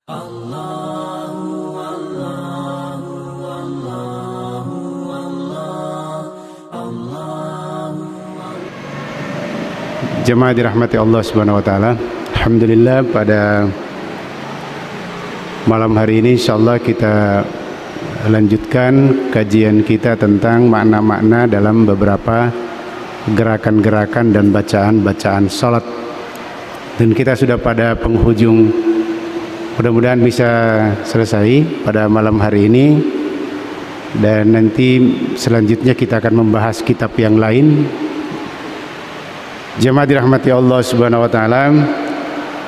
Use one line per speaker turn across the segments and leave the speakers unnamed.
Jemaah dirahmati Allah Subhanahu wa taala. Alhamdulillah, pada malam hari ini insyaallah kita lanjutkan kajian kita tentang makna-makna dalam beberapa gerakan-gerakan dan bacaan-bacaan salat. Dan kita sudah pada penghujung, mudah-mudahan bisa selesai pada malam hari ini. Dan nanti selanjutnya kita akan membahas kitab yang lain. Jemaah dirahmati Allah Subhanahu wa taala,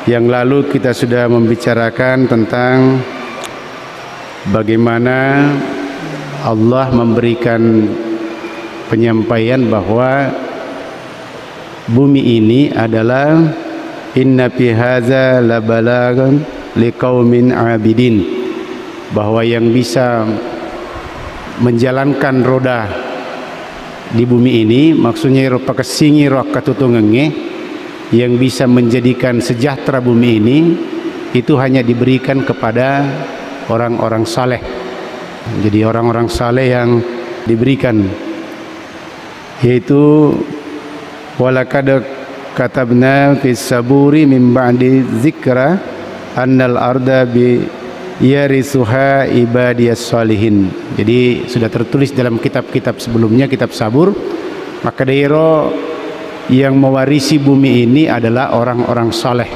yang lalu kita sudah membicarakan tentang bagaimana Allah memberikan penyampaian bahwa bumi ini adalah inna fi hadza labalagan liqaumin abidin, bahwa yang bisa menjalankan roda di bumi ini, maksudnya roh pakesingi roh katutungenge, yang bisa menjadikan sejahtera bumi ini itu hanya diberikan kepada orang-orang saleh. Jadi orang-orang saleh yang diberikan, yaitu walaqad katabna fis saburi min ba'di dzikra annal arda bi yarisuha ibadiyas salihin. Jadi sudah tertulis dalam kitab-kitab sebelumnya, kitab Sabur, maka dairo yang mewarisi bumi ini adalah orang-orang saleh.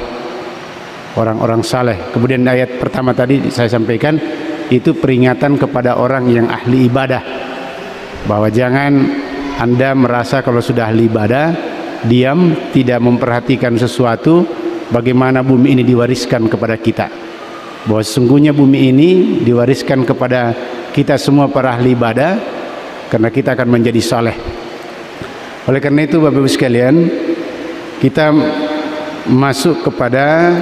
Orang-orang saleh. Kemudian ayat pertama tadi saya sampaikan itu peringatan kepada orang yang ahli ibadah, bahwa jangan Anda merasa kalau sudah ahli ibadah diam, tidak memperhatikan sesuatu, bagaimana bumi ini diwariskan kepada kita, bahwa sesungguhnya bumi ini diwariskan kepada kita semua para ahli ibadah, karena kita akan menjadi saleh. Oleh karena itu Bapak Ibu sekalian, kita masuk kepada,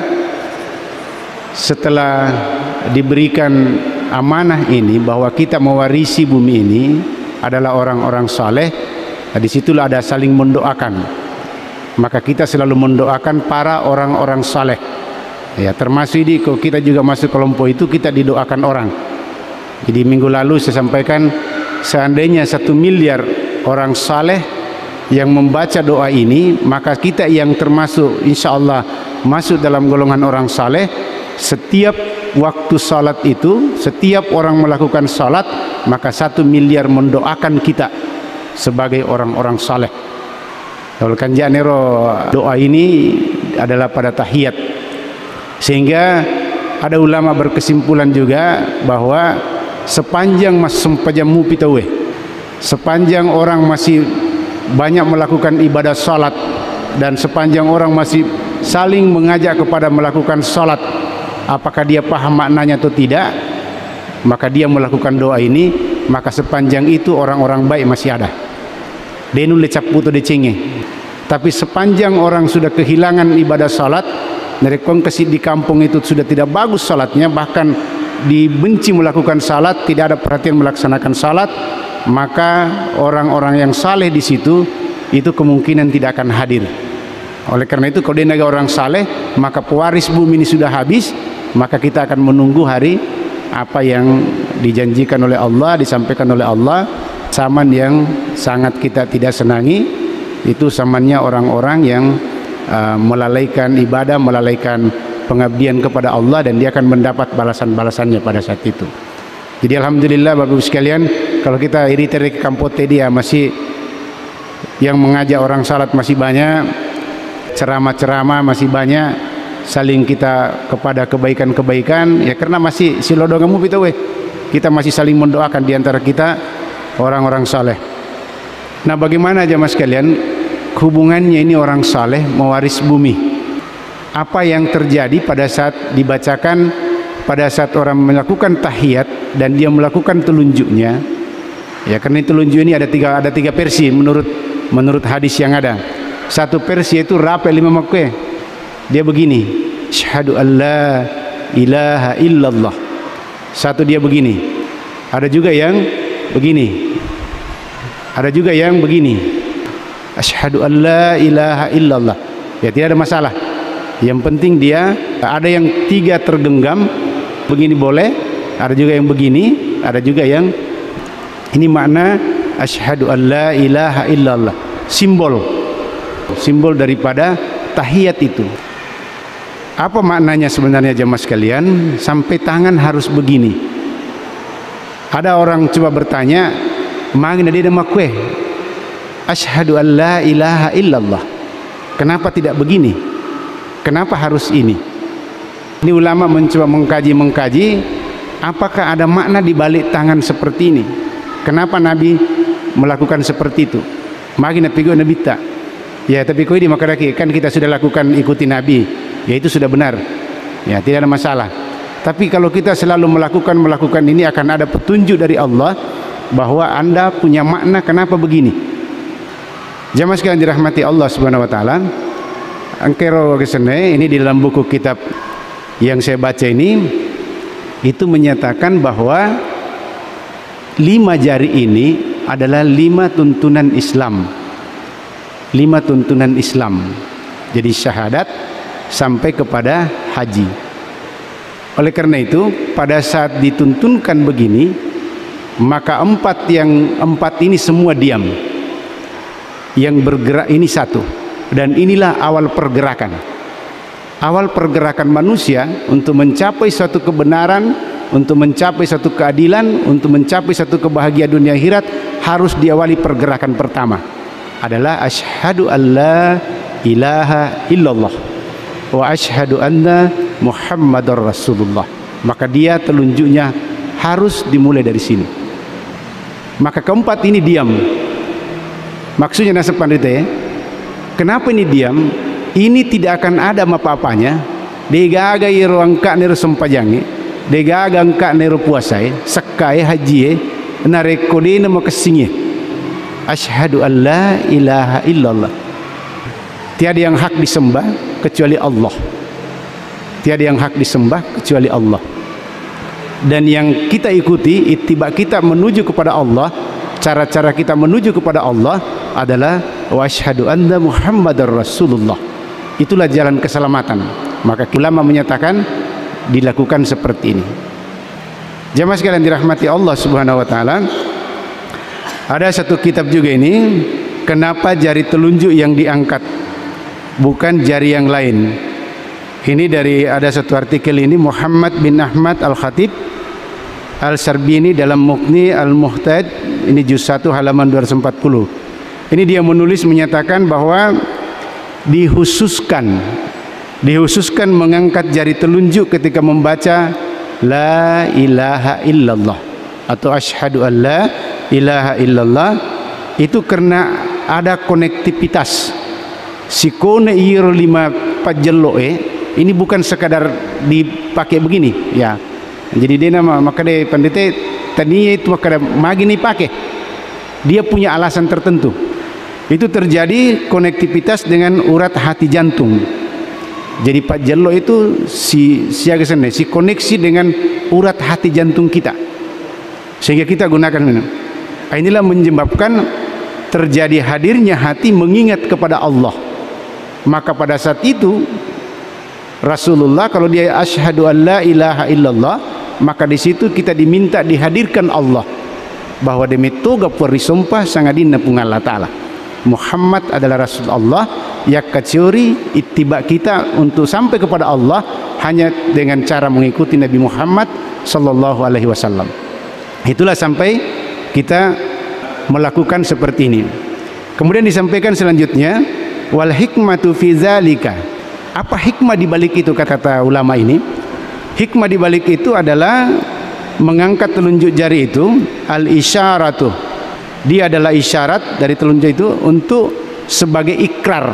setelah diberikan amanah ini bahwa kita mewarisi bumi ini adalah orang-orang saleh, nah disitulah ada saling mendoakan. Maka kita selalu mendoakan para orang-orang saleh. Ya, termasuk ini kalau kita juga masuk kelompok itu, kita didoakan orang. Jadi minggu lalu saya sampaikan, seandainya 1 miliar orang saleh yang membaca doa ini, maka kita yang termasuk insya Allah masuk dalam golongan orang saleh. Setiap waktu salat itu, setiap orang melakukan salat, maka 1 miliar mendoakan kita sebagai orang-orang saleh. Kalau kanjanero doa ini adalah pada tahiyat, sehingga ada ulama berkesimpulan juga bahwa sepanjang sempajamu pitawe, sepanjang orang masih banyak melakukan ibadah salat, dan sepanjang orang masih saling mengajak kepada melakukan salat, apakah dia paham maknanya atau tidak, maka dia melakukan doa ini, maka sepanjang itu orang-orang baik masih ada. Denu lecap putu decenge. Tapi sepanjang orang sudah kehilangan ibadah salat, dari kongkesi di kampung itu sudah tidak bagus salatnya, bahkan dibenci melakukan salat, tidak ada perhatian melaksanakan salat, maka orang-orang yang saleh di situ itu kemungkinan tidak akan hadir. Oleh karena itu kalau dia negara orang saleh, maka pewaris bumi ini sudah habis, maka kita akan menunggu hari apa yang dijanjikan oleh Allah, disampaikan oleh Allah. Zaman yang sangat kita tidak senangi itu zamannya orang-orang yang melalaikan ibadah, melalaikan pengabdian kepada Allah, dan dia akan mendapat balasan-balasannya pada saat itu. Jadi alhamdulillah Bapak Ibu sekalian, kalau kita iri dari kampote dia masih yang mengajak orang salat masih banyak, ceramah-ceramah masih banyak, saling kita kepada kebaikan-kebaikan, ya karena masih silodongamu pitawe, kita masih saling mendoakan di antara kita orang-orang saleh. Nah, bagaimana jemaah sekalian hubungannya ini orang saleh mewaris bumi? Apa yang terjadi pada saat dibacakan, pada saat orang melakukan tahiyat dan dia melakukan telunjuknya? Ya, karena telunjuk ini ada tiga versi menurut hadis yang ada. Satu versi itu rape 5 makke. Dia begini, syahadu alla ilaha illallah. Satu dia begini. Ada juga yang begini. Ada juga yang begini, asyhadu an la ilaha illallah. Ya tidak ada masalah, yang penting dia ada yang 3 tergenggam, Begini boleh, ada juga yang begini, ada juga yang ini makna asyhadu an la ilaha illallah. Simbol daripada tahiyat itu. Apa maknanya sebenarnya jemaah sekalian? Sampai tangan harus begini. Ada orang coba bertanya, "Mangina dia nama kue?" Asyhadu an la ilaha illallah. Kenapa tidak begini? Kenapa harus ini? Ini ulama mencoba mengkaji, apakah ada makna di balik tangan seperti ini? Kenapa Nabi melakukan seperti itu? Magi Nabi go Nabi tak. Ya, tapi kau ini makaraki kan kita sudah lakukan ikuti Nabi, ya itu sudah benar. Ya, tidak ada masalah. Tapi kalau kita selalu melakukan ini akan ada petunjuk dari Allah bahwa Anda punya makna kenapa begini. Jamaah sekalian dirahmati Allah Subhanahu wa taala. Angkero kesene ini di dalam buku kitab yang saya baca ini itu menyatakan bahwa 5 jari ini adalah 5 tuntunan Islam. 5 tuntunan Islam. Jadi syahadat sampai kepada haji. Oleh karena itu, pada saat dituntunkan begini, maka 4 ini semua diam. Yang bergerak ini satu, dan inilah awal pergerakan. Awal pergerakan manusia untuk mencapai suatu kebenaran, untuk mencapai suatu keadilan, untuk mencapai suatu kebahagiaan dunia akhirat harus diawali pergerakan pertama adalah asyhadu an la ilaha illallah wa asyhadu anna Muhammadar Rasulullah. Maka dia telunjuknya harus dimulai dari sini. Maka keempat ini diam. Maksudnya nasab pandita ya. Kenapa ini diam? Ini tidak akan ada apa-apanya. Degaga iro angka nero sempajangi, degaga angka nero puasai, sakai haji narekode nama kesingnya. Asyhadu an la ilaha illallah. Tiada yang hak disembah kecuali Allah. Tiada yang hak disembah kecuali Allah. Dan yang kita ikuti, ittiba kita menuju kepada Allah, cara-cara kita menuju kepada Allah adalah wa asyhadu anna Muhammadar Rasulullah. Itulah jalan keselamatan. Maka ulama menyatakan dilakukan seperti ini. Jamaah sekalian dirahmati Allah Subhanahu wa taala. Ada satu kitab juga ini, kenapa jari telunjuk yang diangkat bukan jari yang lain. Ini dari ada satu artikel ini Muhammad bin Ahmad Al-Khatib Al-Sarbini dalam Mughni Al-Muhtad, ini juz 1 halaman 240. Ini dia menulis menyatakan bahwa dikhususkan mengangkat jari telunjuk ketika membaca la ilaha illallah atau asyhadu an la ilaha illallah itu karena ada konektivitas sikone iro 5 pajelo ini bukan sekadar dipakai begini ya. Jadi dia nama maka dia pandita tadinya itu maka magi nih pakai, dia punya alasan tertentu. Itu terjadi konektivitas dengan urat hati jantung. Jadi Pak Jallo itu si koneksi dengan urat hati jantung kita, sehingga kita gunakan ini. Inilah menyebabkan terjadi hadirnya hati mengingat kepada Allah. Maka pada saat itu Rasulullah kalau dia asyhadu an la ilaha illallah, maka di situ kita diminta dihadirkan Allah bahwa demi toga perisumpah sangadina pungal Allah Ta'ala. Muhammad adalah Rasul Allah, yakacuri ittiba kita untuk sampai kepada Allah hanya dengan cara mengikuti Nabi Muhammad sallallahu alaihi wasallam. Itulah sampai kita melakukan seperti ini. Kemudian disampaikan selanjutnya wal hikmatu fi zalika. Apa hikmah di balik itu kata ulama ini? Hikmah di balik itu adalah mengangkat telunjuk jari itu al-isyaratu. Dia adalah isyarat dari telunjuk itu untuk sebagai ikrar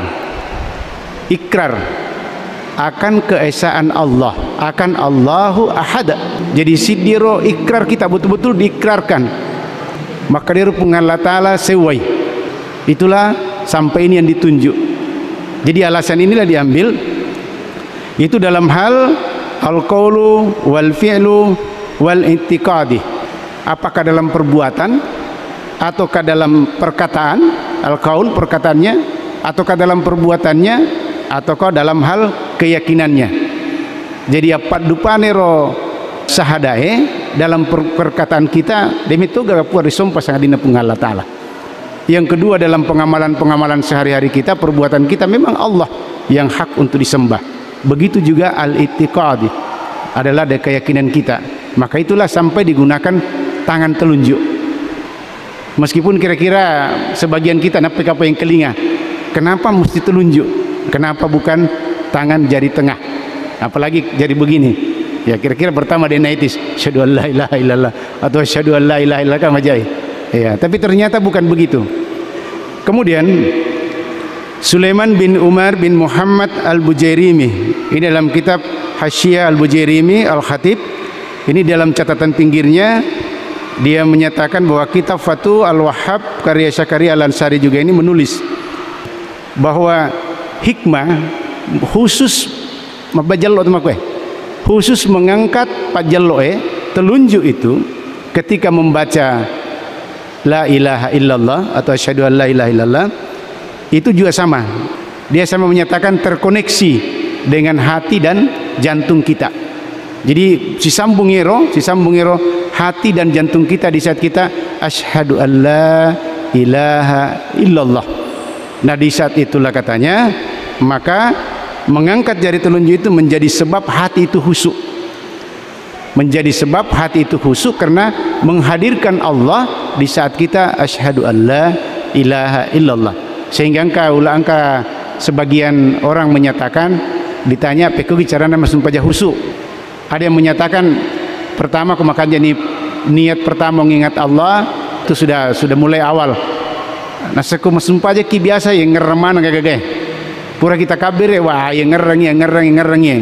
akan keesaan Allah, akan Allahu Ahad. Jadi sidiro ikrar kita betul-betul diikrarkan. Maka dia Allah Ta'ala sewai. Itulah sampai ini yang ditunjuk. Jadi alasan inilah diambil. Itu dalam hal al-qawlu wal fi'lu wal i'tiqadi. Apakah dalam perbuatan ataukah dalam perkataan, al-qaul perkataannya, ataukah dalam perbuatannya, ataukah dalam hal keyakinannya. Jadi apa dupanero sahadae dalam perkataan kita demi toga puari sompa sangat dina pung Allah Ta'ala. Yang kedua, dalam pengamalan-pengamalan sehari-hari kita, perbuatan kita memang Allah yang hak untuk disembah. Begitu juga al-i'tiqad adalah dari keyakinan kita. Maka itulah sampai digunakan tangan telunjuk. Meskipun kira-kira sebagian kita napik apa yang kelinga, kenapa mesti telunjuk? Kenapa bukan tangan jari tengah? Apalagi jari begini. Ya kira-kira pertama dia naitis syahadu an la ilaha illallah atau syahadu an la ilaha illallah kamajai. Ya, tapi ternyata bukan begitu. Kemudian Sulaiman bin Umar bin Muhammad Al-Bujairimi, ini dalam kitab Hasyiyah Al-Bujairimi Al-Khatib, ini dalam catatan pinggirnya dia menyatakan bahwa kitab Fatu Al-Wahhab karya Syakari Al-Ansari juga ini menulis bahwa hikmah khusus khusus mengangkat pajalloe telunjuk itu ketika membaca la ilaha illallah atau asyhadu an la ilaha illallah itu juga sama. Dia sama menyatakan terkoneksi dengan hati dan jantung kita. Jadi si sambung ero hati dan jantung kita di saat kita asyhadu an la ilaha illallah. Nah di saat itulah katanya maka mengangkat jari telunjuk itu menjadi sebab hati itu khusyuk. Menjadi sebab hati itu khusyuk karena menghadirkan Allah di saat kita asyhadu an la ilaha illallah. Sehingga angka sebagian orang menyatakan ditanya peko bicarana masuk pajah khusyuk. Ada yang menyatakan pertama kemakannya niat pertama mengingat Allah itu sudah mulai awal. Nah seku masuk pajah ki biasa yang ngereman gagah. Pura kita kabir ya wah yang ngerengi.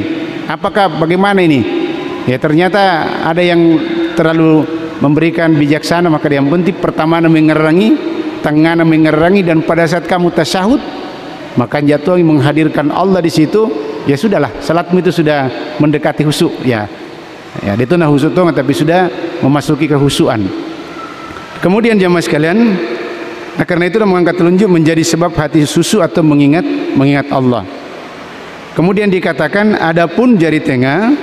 Apakah bagaimana ini? Ya ternyata ada yang terlalu memberikan bijaksana, maka dia penting pertama mengerangi, tengah mengerangi, dan pada saat kamu tasyahud maka jatuh menghadirkan Allah di situ. Ya sudahlah, salatmu itu sudah mendekati khusyuk. Ya itu nah khusyuk tuh, tapi sudah memasuki kehusyuan. Kemudian jamaah sekalian, nah karena itu mengangkat telunjuk menjadi sebab hati susu atau mengingat Allah. Kemudian dikatakan adapun jari tengah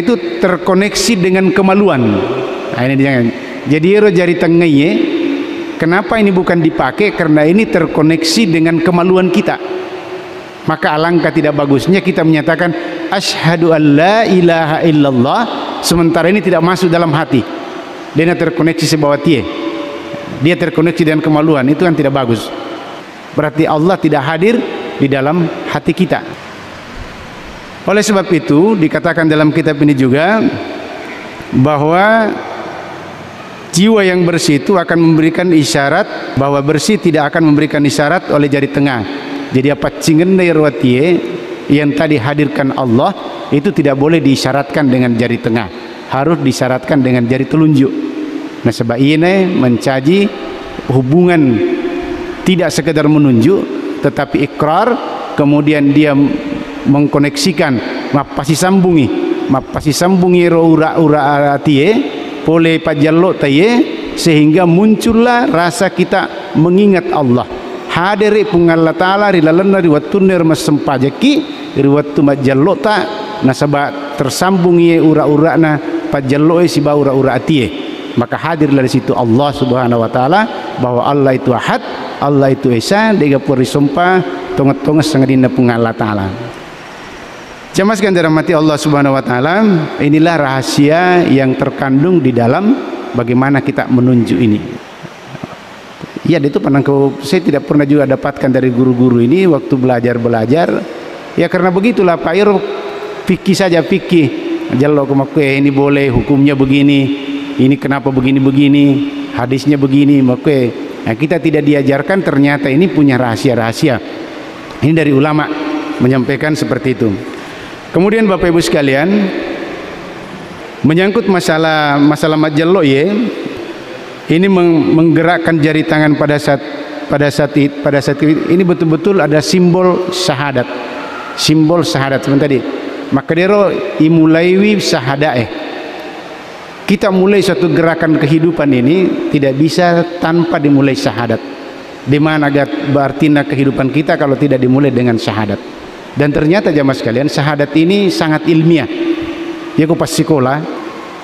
itu terkoneksi dengan kemaluan. Nah ini jangan. Jadi jari tengahnya kenapa ini bukan dipakai? Karena ini terkoneksi dengan kemaluan kita. Maka alangkah tidak bagusnya kita menyatakan asyhadu an la ilaha illallah sementara ini tidak masuk dalam hati. Dia terkoneksi sebawa dia terkoneksi dengan kemaluan, itu kan tidak bagus. Berarti Allah tidak hadir di dalam hati kita. Oleh sebab itu dikatakan dalam kitab ini juga bahwa jiwa yang bersih itu akan memberikan isyarat, bahwa bersih tidak akan memberikan isyarat oleh jari tengah. Jadi apa cingendai ruatie yang tadi hadirkan Allah itu tidak boleh diisyaratkan dengan jari tengah, harus disyaratkan dengan jari telunjuk. Nah sebab ini mencaji hubungan tidak sekedar menunjuk tetapi ikrar, kemudian dia mengkoneksikan mapasi sambungi ura tie pole pajallo taye sehingga muncullah rasa kita mengingat Allah. Hadiri pungalla ta'ala rilalana riwatunir masempajaki riwatu majallota nasaba tersambungi ura-ura na pajallo si ba ura-ura tie. Maka hadirlah di situ Allah Subhanahu wa taala bahwa Allah itu ahad, Allah itu esa, dega puri sumpah tonget-tonget sangadina pungalla ta'ala. Jamaah sekalian dirahmati Allah Subhanahu wa taala, inilah rahasia yang terkandung di dalam bagaimana kita menunjuk ini. Ya, itu saya tidak pernah juga dapatkan dari guru-guru ini waktu belajar. Ya karena begitulah Pak Ir, fikih saja fikih. Jallo kemakwe ini boleh, hukumnya begini, ini kenapa begini, hadisnya begini, makwe. Nah, kita tidak diajarkan, ternyata ini punya rahasia-rahasia. Ini dari ulama menyampaikan seperti itu. Kemudian Bapak Ibu sekalian, menyangkut masalah majallo ya, ini menggerakkan jari tangan pada saat ini betul-betul ada simbol syahadat seperti tadi. Maka dero imulaiwi syahadae. Kita mulai suatu gerakan kehidupan ini tidak bisa tanpa dimulai syahadat. Di mana berartinya kehidupan kita kalau tidak dimulai dengan syahadat. Dan ternyata jamaah sekalian, syahadat ini sangat ilmiah. ya ko pas sekolah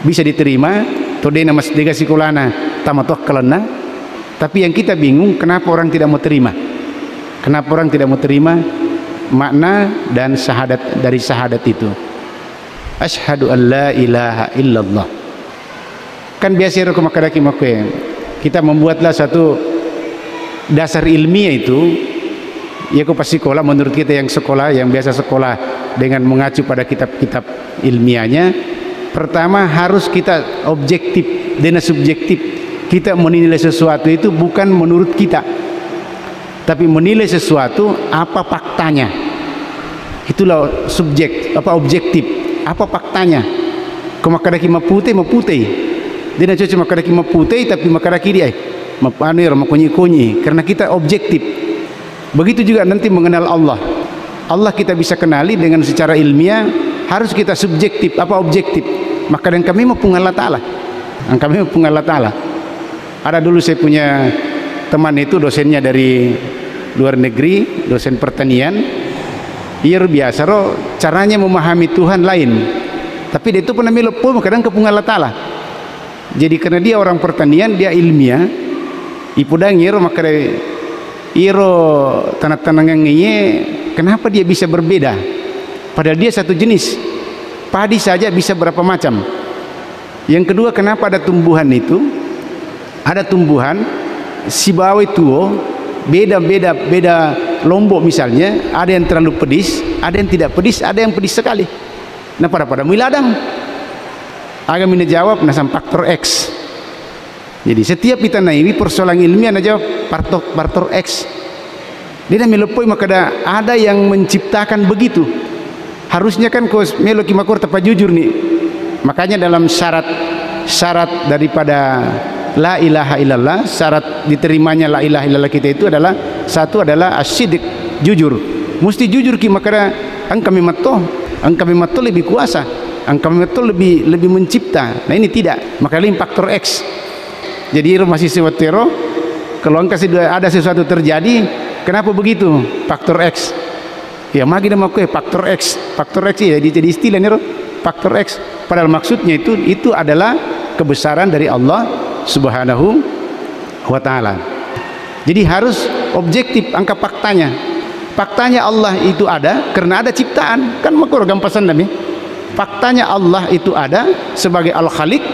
bisa diterima to dena mas dega sekolahna tamatoh kelena. Tapi yang kita bingung kenapa orang tidak mau terima, kenapa orang tidak mau terima makna dan syahadat dari syahadat itu. Asyhadu an la ilaha illallah. Kan biasa ro kemakadaki makwe kita membuatlah satu dasar ilmiah itu ya ko pas sekolah, menurut kita yang sekolah, yang biasa sekolah dengan mengacu pada kitab-kitab ilmiahnya, pertama harus kita objektif dan subjektif. Kita menilai sesuatu itu bukan menurut kita, tapi menilai sesuatu apa faktanya. Itulah subjek, apa objektif, apa faktanya. Kemakadaki maputih dia nak cuma makadaki maputih tapi makadaki dia mapanir makunyi-kunyi, karena kita objektif. Begitu juga nanti mengenal Allah. Allah kita bisa kenali dengan secara ilmiah, harus kita subjektif apa objektif. Maka dan kami mau Allah Ta'ala, kami mau Allah Ta'ala. Ada dulu saya punya teman itu dosennya dari luar negeri, dosen pertanian. Ia biasa roh caranya memahami Tuhan lain, tapi dia itu pernah melupa kadang ke Allah Ta'ala. Jadi karena dia orang pertanian, dia ilmiah ipudang iro maka iro tanah-tanah ngeye, kenapa dia bisa berbeda padahal dia satu jenis padi saja bisa berapa macam. Yang kedua, kenapa ada tumbuhan itu, ada tumbuhan si bawa tuo beda lombok misalnya, ada yang terlalu pedis, ada yang tidak pedis, ada yang pedis sekali. Nah pada miladang agak mina jawab nasam faktor X. Jadi setiap kita naiwi persoalan ilmiah na jawab faktor X. Dia melopoi maka ada yang menciptakan begitu. Harusnya kan kau meloki makur tepat jujur nih. Makanya dalam syarat daripada la ilaha illallah, syarat diterimanya la ilaha illallah kita itu adalah satu adalah asyidik, jujur. Mesti jujur ki maka kami matto lebih kuasa, kami matto lebih mencipta. Nah ini tidak, maka ini faktor X. Jadi masih sewatero kalau ada sesuatu terjadi, kenapa begitu? Faktor X. Ya magi nama kue faktor X ya jadi istilah nih faktor X. Padahal maksudnya itu adalah kebesaran dari Allah Subhanahu wa Ta'ala. Jadi harus objektif angka faktanya. Faktanya Allah itu ada karena ada ciptaan. Kan makor gampasan nami. Faktanya Allah itu ada sebagai Al-Khaliq.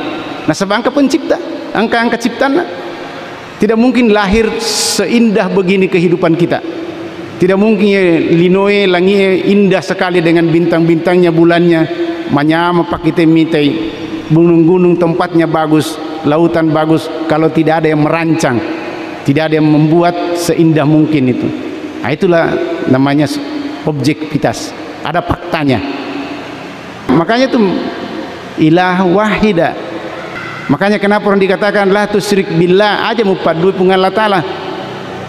Nah sebagai angka pencipta, angka ciptaan. Tidak mungkin lahir seindah begini kehidupan kita. Tidak mungkin linoe langit indah sekali dengan bintang-bintangnya, bulannya, manyama pakite mitai, gunung-gunung tempatnya bagus, lautan bagus, kalau tidak ada yang merancang, tidak ada yang membuat seindah mungkin itu. Nah itulah namanya objektivitas, ada faktanya. Makanya itu ilah wahida. Makanya kenapa orang dikatakan la tusyrik billah, aja mau padu Allah Ta'ala.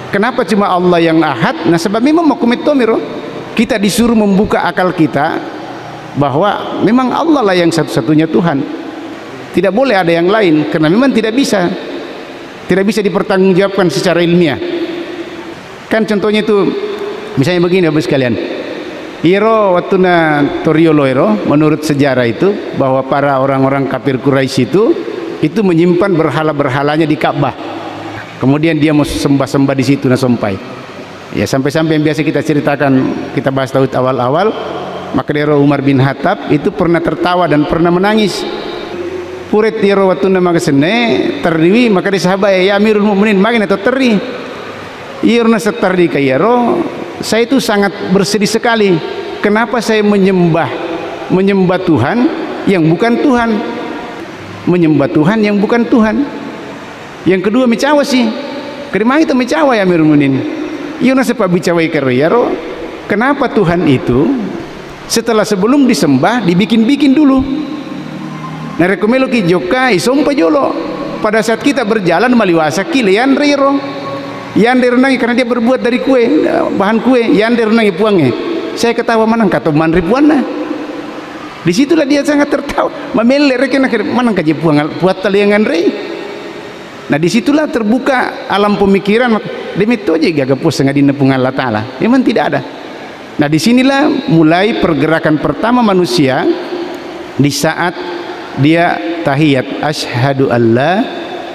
Kenapa cuma Allah yang ahad? Nah sebab memang makumitomiro kita disuruh membuka akal kita bahwa memang Allah lah yang satu-satunya Tuhan. Tidak boleh ada yang lain karena memang tidak bisa dipertanggungjawabkan secara ilmiah. Kan contohnya itu misalnya begini Bapak sekalian. Iro waktu na Toriolo iro menurut sejarah itu bahwa para orang-orang kafir Quraisy itu menyimpan berhala-berhalanya di Ka'bah. Kemudian dia mau sembah-sembah di situ na sompai. Ya sampai-sampai yang biasa kita ceritakan, kita bahas tahu awal-awal, maka Dero Umar bin Khattab itu pernah tertawa dan pernah menangis. Puret Dero waktu na magasene terdiwi maka di sahabat ya Amirul Mukminin magin atau teri. Irna seterdi kayero, saya itu sangat bersedih sekali. Kenapa saya menyembah Tuhan yang bukan Tuhan? Menyembah Tuhan yang bukan Tuhan. Yang kedua mecawa sih. Kedua itu mecawa ya Amirul Mukminin. Yuna sepa bicawai kerjaro. Kenapa Tuhan itu setelah sebelum disembah dibikin-bikin dulu? Nah rekomelo ki jokai sompa jolo. Pada saat kita berjalan maliwasa kilian riro. Yander nangi karena dia berbuat dari kue, bahan kue. Yander nangi puangnya. Saya ketawa manang kata man ribuan. Disitulah dia sangat tertawa. Mameler kena manang kaji puang buat taliangan rei. Nah disitulah terbuka alam pemikiran. Demi itu aja gak pus ngadina pungan Allah Ta'ala. Memang tidak ada. Nah disinilah mulai pergerakan pertama manusia di saat dia tahiyat, asyhadu alla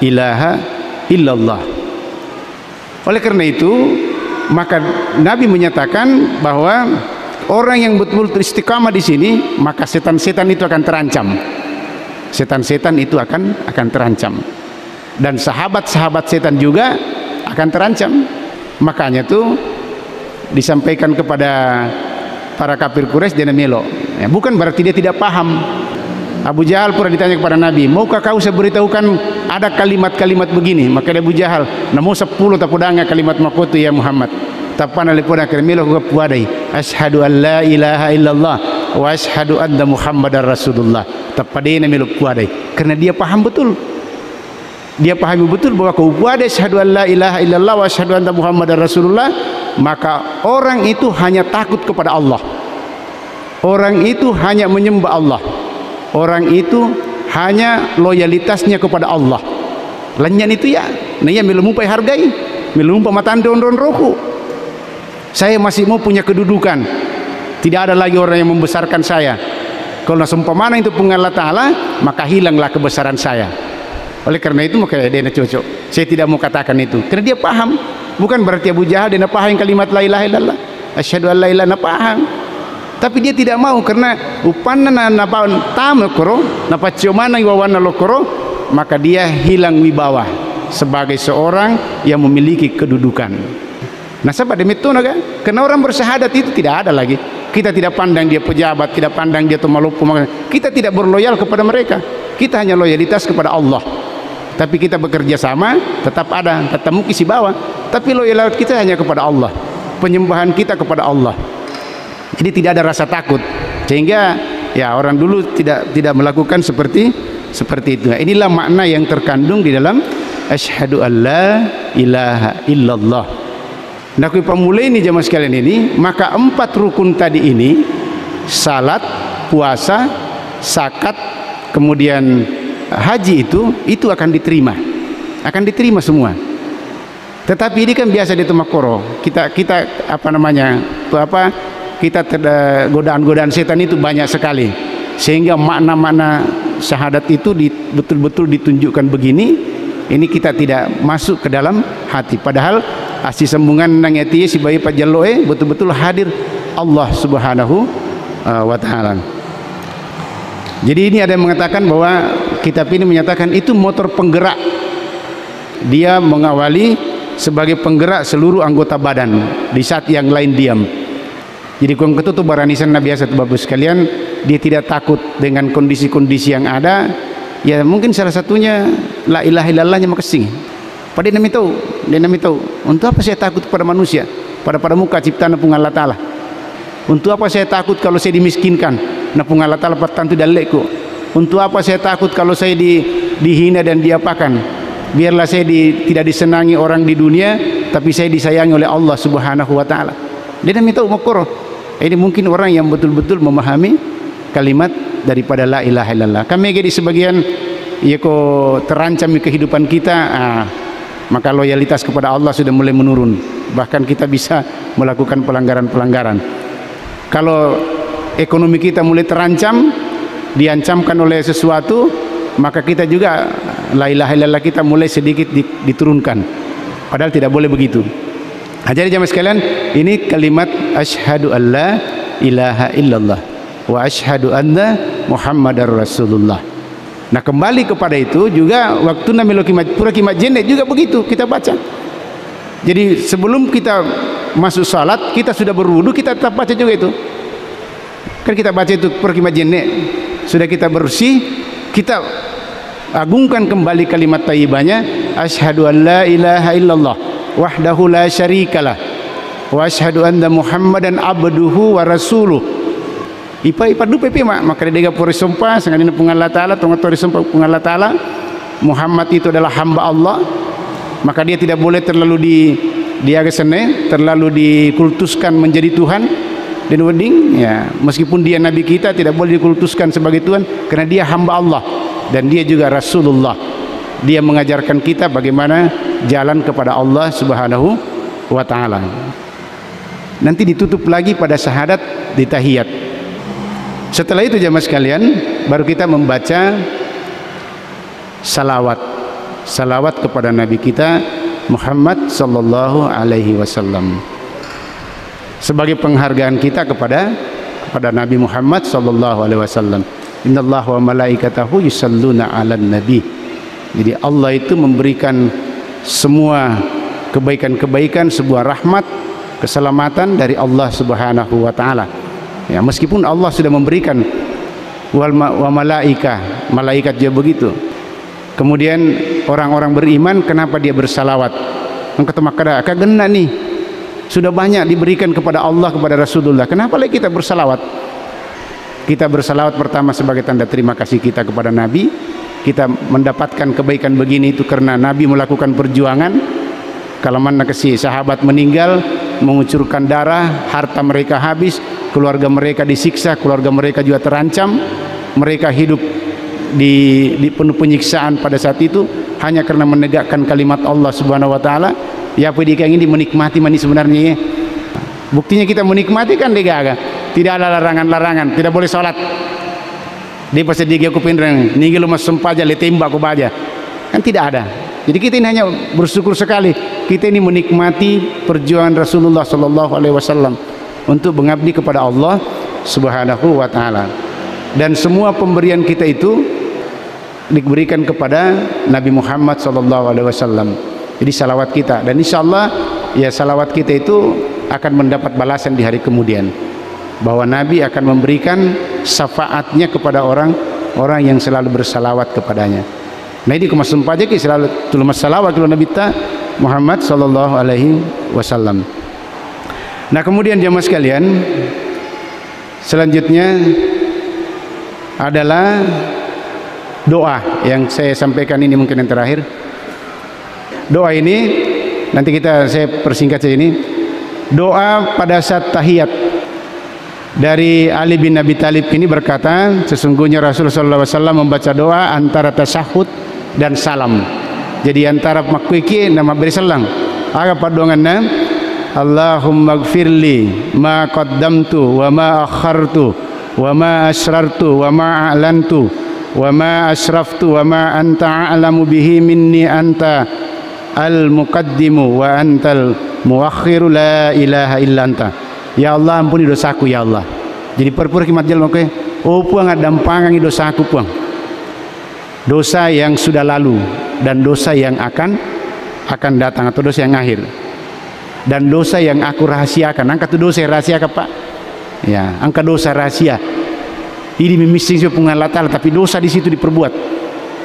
ilaha illallah. Oleh karena itu maka Nabi menyatakan bahwa orang yang betul-betul istiqamah di sini, maka setan-setan itu akan terancam. Setan-setan itu akan terancam. Dan sahabat-sahabat setan juga akan terancam. Makanya tuh disampaikan kepada para kafir Quraisy dia melo. Ya, bukan berarti dia tidak paham. Abu Jahal pernah ditanya kepada Nabi, maukah kau saya beritahukan ada kalimat-kalimat begini? Maka Abu Jahal, namo 10 tapudanga kalimat makotu ya Muhammad. Tapana lepona kermilo ko puadai. Asyhadu an la ilaha illallah wa asyhadu anna Muhammadar Rasulullah. Tapadena melo puadai. Karena dia paham betul. Dia pahami betul bahwa kau puadai asyhadu an la ilaha illallah wa asyhadu anna Muhammadar Rasulullah, maka orang itu hanya takut kepada Allah. Orang itu hanya menyembah Allah. Orang itu hanya loyalitasnya kepada Allah. Lenyan itu ya, nah ya melumpai hargai, melumpai matan don roku. Saya masih mau punya kedudukan. Tidak ada lagi orang yang membesarkan saya. Kalau seumpamana itu punya Allah Ta'ala, maka hilanglah kebesaran saya. Oleh karena itu maka dia cocok. Saya tidak mau katakan itu, karena dia paham. Bukan berarti Abu Jahal dia paham kalimat la ilaha illallah, asyhadu an la ilaha illallah, paham. Tapi dia tidak mau karena upanna napa tamu koro, napa ciomana iwawana lokoro, maka dia hilang wibawa sebagai seorang yang memiliki kedudukan. Nah, sebab demikian kan? Karena orang bersyahadat itu tidak ada lagi. Kita tidak pandang dia pejabat, tidak pandang dia tumalupu, kita tidak berloyal kepada mereka. Kita hanya loyalitas kepada Allah. Tapi kita bekerja sama, tetap ada, ketemu kisi bawah. Tapi loyalitas kita hanya kepada Allah. Penyembahan kita kepada Allah. Jadi tidak ada rasa takut, sehingga ya orang dulu tidak melakukan seperti itu. Inilah makna yang terkandung di dalam asyhadu alla ilaha illallah. Nah, kui pemulai ini jamaah sekalian ini, maka 4 rukun tadi ini, salat, puasa, zakat, kemudian haji itu akan diterima semua. Tetapi ini kan biasa di Tumakoro, kita kita godaan-godaan setan itu banyak sekali, sehingga makna-makna syahadat itu betul-betul ditunjukkan begini, ini kita tidak masuk ke dalam hati. Padahal asli sambungan nang eti si bayi pajalloe betul-betul hadir Allah Subhanahu wa taala. Jadi ini ada yang mengatakan bahwa kitab ini menyatakan itu motor penggerak. Dia mengawali sebagai penggerak seluruh anggota badan di saat yang lain diam. Jadi kong ketutup baranisan Nabi biasa Bapak sekalian, dia tidak takut dengan kondisi-kondisi yang ada. Ya mungkin salah satunya la ilaha illallahnya makasih. Padahal dia tahu untuk apa saya takut kepada manusia pada muka ciptaan pun Allah Ta'ala. Untuk apa saya takut kalau saya dimiskinkan na pun Allah Ta'ala patantu dalekku. Untuk apa saya takut kalau saya dihina dan diapakan. Biarlah saya tidak disenangi orang di dunia, tapi saya disayangi oleh Allah Subhanahu wa taala. Dia tahu makoro. Ini mungkin orang yang betul-betul memahami kalimat daripada la ilaha illallah. Kami di sebagian ya kok terancam kehidupan kita, maka loyalitas kepada Allah sudah mulai menurun. Bahkan kita bisa melakukan pelanggaran-pelanggaran. Kalau ekonomi kita mulai terancam, diancamkan oleh sesuatu, maka kita juga la ilaha illallah kita mulai sedikit diturunkan. Padahal tidak boleh begitu. Jadi jamaah sekalian, ini kalimat asyhadu alla ilaha illallah wa asyhadu anna Muhammadar Rasulullah. Nah, kembali kepada itu juga waktu namilo pura kimat jenek juga begitu kita baca. Jadi sebelum kita masuk salat, kita sudah berwudu, kita tetap baca juga itu. Kan kita baca itu pura kimat jenek. Sudah kita bersih, kita agungkan kembali kalimat thayyibahnya asyhadu an la ilaha illallah wahdahu la syarikalah wa asyhadu anna Muhammadan abduhu wa rasuluh. Ipa du pepe maka dia puri sumpah sangat pun Allah Ta'ala, tongatori sumpah pun Allah Ta'ala, Muhammad itu adalah hamba Allah, maka dia tidak boleh terlalu terlalu dikultuskan menjadi Tuhan dan wedding ya, meskipun dia nabi kita tidak boleh dikultuskan sebagai Tuhan karena dia hamba Allah dan dia juga Rasulullah. Dia mengajarkan kita bagaimana jalan kepada Allah Subhanahu wa taala. Nanti ditutup lagi pada syahadat di tahiyat. Setelah itu jamaah sekalian, baru kita membaca salawat kepada Nabi kita Muhammad sallallahu alaihi wasallam sebagai penghargaan kita kepada Nabi Muhammad sallallahu alaihi wasallam. Innallaha wa malaikatahu yusalluna 'alan nabi. Jadi Allah itu memberikan semua kebaikan-kebaikan, sebuah rahmat, keselamatan dari Allah Subhanahu wa taala. Ya, meskipun Allah sudah memberikan wa malaikat juga begitu. Kemudian orang-orang beriman kenapa dia bersalawat? Kata maka kagena nih, sudah banyak diberikan kepada Allah, kepada Rasulullah, kenapa lagi kita bersalawat? Kita bersalawat pertama sebagai tanda terima kasih kita kepada Nabi. Kita mendapatkan kebaikan begini itu karena Nabi melakukan perjuangan. Kalau mana kasih sahabat meninggal, mengucurkan darah, harta mereka habis, keluarga mereka disiksa, keluarga mereka juga terancam, mereka hidup di penuh penyiksaan pada saat itu hanya karena menegakkan kalimat Allah Subhanahu wa taala. Ya apa dia ingin menikmati mani sebenarnya ya. Buktinya kita menikmati kan digaga. Tidak ada larangan-larangan, tidak boleh sholat. Dia pasti dia kupindreng, ninggi lu mas sempaja le tembak ku baja. Kan tidak ada. Jadi kita ini hanya bersyukur sekali. Kita ini menikmati perjuangan Rasulullah sallallahu alaihi wasallam untuk mengabdi kepada Allah Subhanahu wa taala. Dan semua pemberian kita itu diberikan kepada Nabi Muhammad sallallahu alaihi wasallam. Jadi salawat kita, dan insyaallah ya salawat kita itu akan mendapat balasan di hari kemudian, bahwa Nabi akan memberikan syafaatnya kepada orang-orang yang selalu bersalawat kepadanya. Nah ini kemas sumpah aja ki selalu tulus salawat kepada Nabi ta Muhammad sallallahu alaihi wasallam. Nah kemudian jamaah sekalian, selanjutnya adalah doa yang saya sampaikan ini mungkin yang terakhir. Doa ini nanti saya persingkat saja ini. Doa pada saat tahiyat dari Ali bin Abi Thalib ini berkata, sesungguhnya Rasulullah SAW membaca doa antara tasyahud dan salam. Jadi antara makwiki nama beri selang. Aga padonganna Allahumma gfirli ma qaddamtu wa ma akhartu wa ma asrartu wa ma a'lantu wa ma asraftu wa ma anta a'lamu bihi minni anta al-muqaddimu wa antal muakhiru la ilaha illa anta. Ya Allah ampuni dosaku ya Allah. Jadi perpur kimat jalma ke oh puang adampangan dosaku puang. Dosa yang sudah lalu dan dosa yang akan datang atau dosa yang akhir. Dan dosa yang aku rahasiakan. Angka tu dosa rahasia ke Pak? Ya, angka dosa rahasia. Ini missing siapa pungan Allah Ta'ala, tapi dosa di situ diperbuat.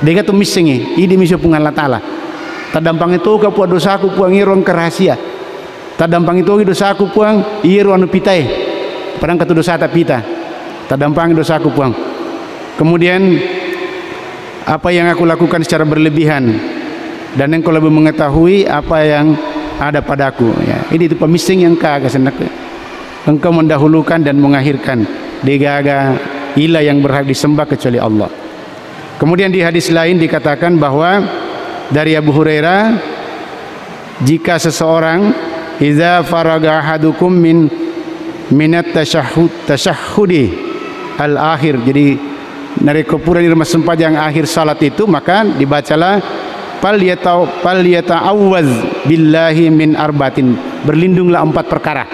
Dia tu missing ini missing pungan Allah Ta'ala. Tadampang itu ka puang dosaku puang iron ke rahasia. Tadampang itu dosaku puang iron pitai. Padang katu dosa tak pita. Tadampang dosaku puang. Kemudian apa yang aku lakukan secara berlebihan dan engkau lebih mengetahui apa yang ada padaku ya. Ini itu pemising yang kagak senak. Engkau mendahulukan dan mengakhirkan digaga ilah yang berhak disembah kecuali Allah. Kemudian di hadis lain dikatakan bahwa dari Abu Hurairah, jika seseorang idza faraga ahadukum minat tasyahhudi al-akhir, jadi narikopura di rumah sempajang akhir salat itu, maka dibacalah fal yata'awwaz billahi min arbatin, berlindunglah 4 perkara,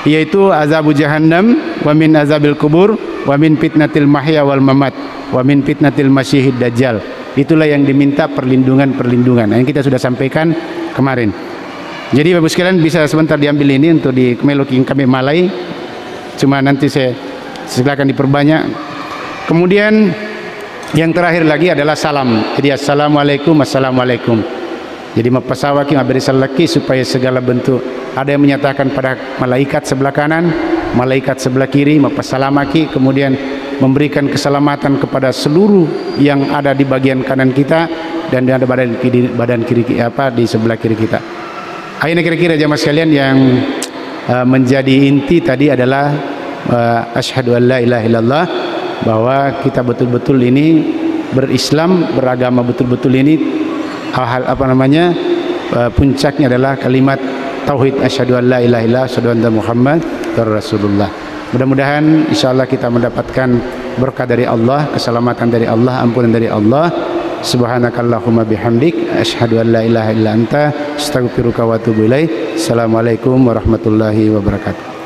yaitu azabu jahannam wa min azabil kubur wa min fitnatil mahya wal mamat wa min fitnatil masyihid dajjal. Itulah yang diminta perlindungan yang kita sudah sampaikan kemarin. Jadi Bapak sekalian bisa sebentar diambil ini untuk di meloking kami malai, cuma nanti saya silakan diperbanyak. Kemudian yang terakhir lagi adalah salam. Jadi assalamualaikum. Jadi mapasawaki ngaberi salaki supaya segala bentuk, ada yang menyatakan pada malaikat sebelah kanan, malaikat sebelah kiri, mapasalamaki, kemudian memberikan keselamatan kepada seluruh yang ada di bagian kanan kita dan ada badan kiri di sebelah kiri kita. Akhirnya kira-kira jamaah sekalian yang menjadi inti tadi adalah asyhadu an la ilaha illallah, bahwa kita betul-betul ini berislam, beragama betul-betul ini puncaknya adalah kalimat tauhid asyhadu an la ilaha illallah asyhadu anna Muhammad Rasulullah. Mudah-mudahan insyaallah kita mendapatkan berkah dari Allah, keselamatan dari Allah, ampunan dari Allah. Subhanakallahumma bihamdik asyhadu an la ilaha illa anta astaghfiruka wa atubu ilaik. Assalamualaikum warahmatullahi wabarakatuh.